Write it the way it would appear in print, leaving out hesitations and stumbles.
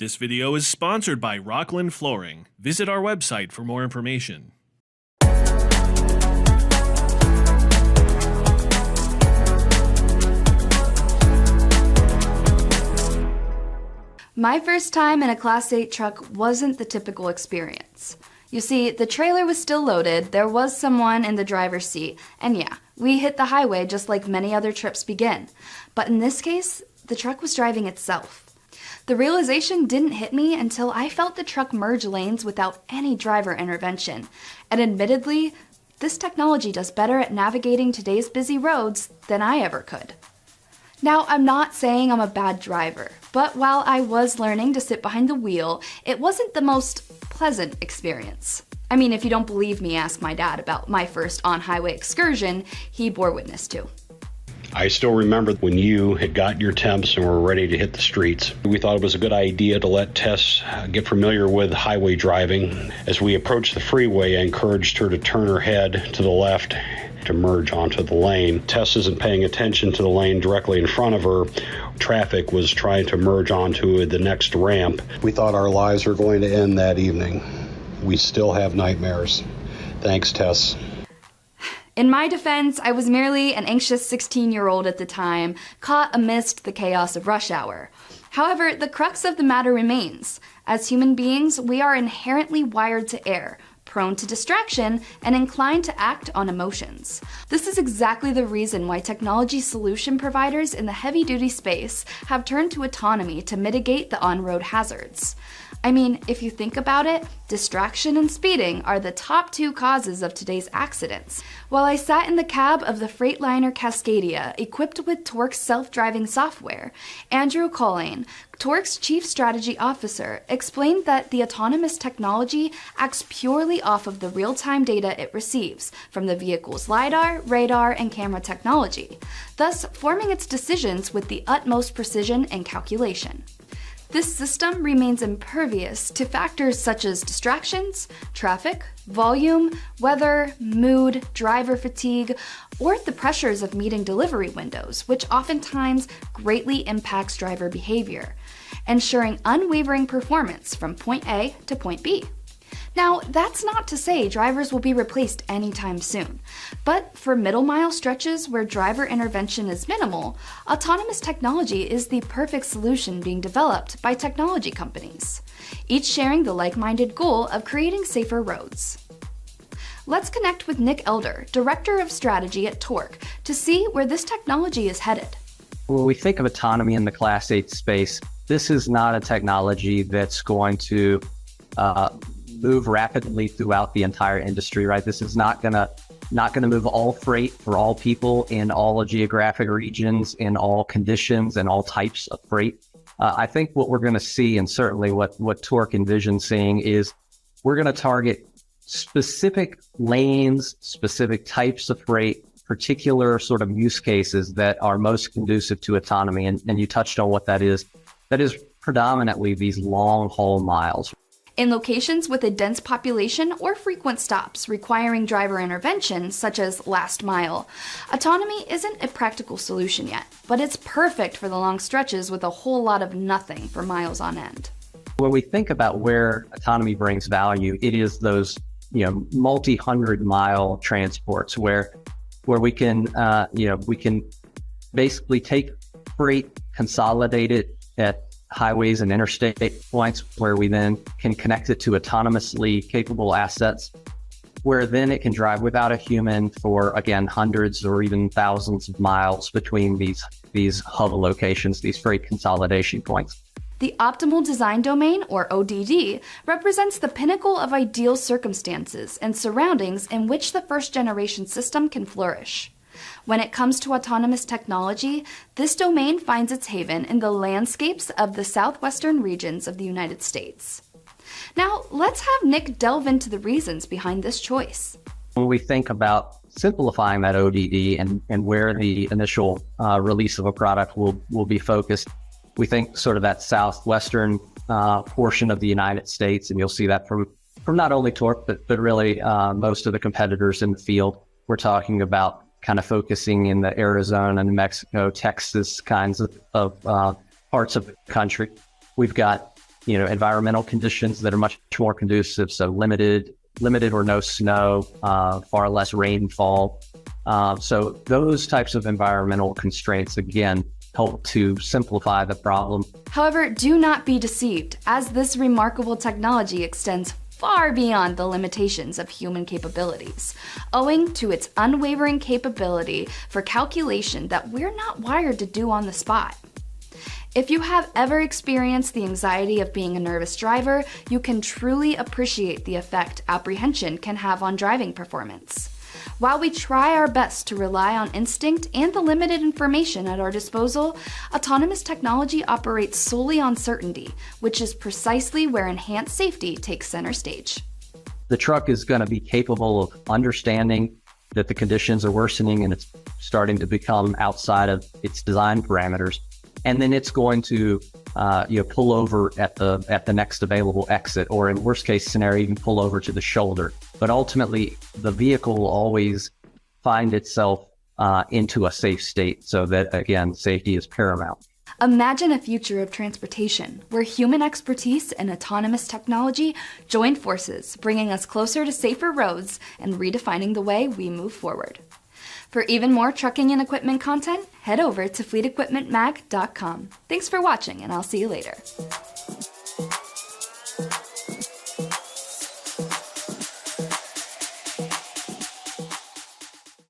This video is sponsored by Rockland Flooring. Visit our website for more information. My first time in a Class 8 truck wasn't the typical experience. You see, the trailer was still loaded, there was someone in the driver's seat, and yeah, we hit the highway just like many other trips begin. But in this case, the truck was driving itself. The realization didn't hit me until I felt the truck merge lanes without any driver intervention. And admittedly, this technology does better at navigating today's busy roads than I ever could. Now, I'm not saying I'm a bad driver, but while I was learning to sit behind the wheel, it wasn't the most pleasant experience. I mean, if you don't believe me, ask my dad about my first on-highway excursion he bore witness to. I still remember when you had got your temps and were ready to hit the streets. We thought it was a good idea to let Tess get familiar with highway driving. As we approached the freeway, I encouraged her to turn her head to the left to merge onto the lane. Tess isn't paying attention to the lane directly in front of her. Traffic was trying to merge onto the next ramp. We thought our lives were going to end that evening. We still have nightmares. Thanks, Tess. In my defense, I was merely an anxious 16-year-old at the time, caught amidst the chaos of rush hour. However, the crux of the matter remains. As human beings, we are inherently wired to err, prone to distraction, and inclined to act on emotions. This is exactly the reason why technology solution providers in the heavy-duty space have turned to autonomy to mitigate the on-road hazards. I mean, if you think about it, distraction and speeding are the top two causes of today's accidents. While I sat in the cab of the Freightliner Cascadia, equipped with Torc's self-driving software, Andrew Culhane, Torc's chief strategy officer, explained that the autonomous technology acts purely off of the real-time data it receives from the vehicle's LiDAR, radar, and camera technology, thus forming its decisions with the utmost precision and calculation. This system remains impervious to factors such as distractions, traffic, volume, weather, mood, driver fatigue, or the pressures of meeting delivery windows, which oftentimes greatly impacts driver behavior, ensuring unwavering performance from point A to point B. Now, that's not to say drivers will be replaced anytime soon, but for middle-mile stretches where driver intervention is minimal, autonomous technology is the perfect solution being developed by technology companies, each sharing the like-minded goal of creating safer roads. Let's connect with Nick Elder, Director of Strategy at Torc, to see where this technology is headed. When we think of autonomy in the Class 8 space, this is not a technology that's going to move rapidly throughout the entire industry, right? This is not gonna move all freight for all people in all geographic regions, in all conditions, and all types of freight. I think what we're gonna see, and certainly what Torc envisions seeing, is we're gonna target specific lanes, specific types of freight, particular sort of use cases that are most conducive to autonomy. And you touched on what that is. That is predominantly these long haul miles. In locations with a dense population or frequent stops requiring driver intervention, such as last mile, autonomy isn't a practical solution yet, but it's perfect for the long stretches with a whole lot of nothing for miles on end. When we think about where autonomy brings value, it is those, multi-hundred mile transports where we can, we can basically take freight, consolidate it at highways and interstate points where we then can connect it to autonomously capable assets, where then it can drive without a human for, again, hundreds or even thousands of miles between these hub locations, these freight consolidation points. The optimal design domain, or ODD, represents the pinnacle of ideal circumstances and surroundings in which the first-generation system can flourish. When it comes to autonomous technology, this domain finds its haven in the landscapes of the southwestern regions of the United States. Now, let's have Nick delve into the reasons behind this choice. When we think about simplifying that ODD and where the initial release of a product will be focused, we think sort of that southwestern portion of the United States, and you'll see that from not only Torc, but really most of the competitors in the field. We're talking about kind of focusing in the Arizona, New Mexico, Texas kinds of parts of the country. We've got environmental conditions that are much more conducive. So limited or no snow, far less rainfall. So those types of environmental constraints, again, help to simplify the problem. However, do not be deceived, as this remarkable technology extends far beyond the limitations of human capabilities, owing to its unwavering capability for calculation that we're not wired to do on the spot. If you have ever experienced the anxiety of being a nervous driver, you can truly appreciate the effect apprehension can have on driving performance. While we try our best to rely on instinct and the limited information at our disposal, autonomous technology operates solely on certainty, which is precisely where enhanced safety takes center stage. The truck is going to be capable of understanding that the conditions are worsening and it's starting to become outside of its design parameters. And then it's going to pull over at the next available exit, or in worst case scenario, even pull over to the shoulder. But ultimately, the vehicle will always find itself into a safe state, so that, again, safety is paramount. Imagine a future of transportation where human expertise and autonomous technology join forces, bringing us closer to safer roads and redefining the way we move forward. For even more trucking and equipment content, head over to fleetequipmentmag.com. Thanks for watching, and I'll see you later.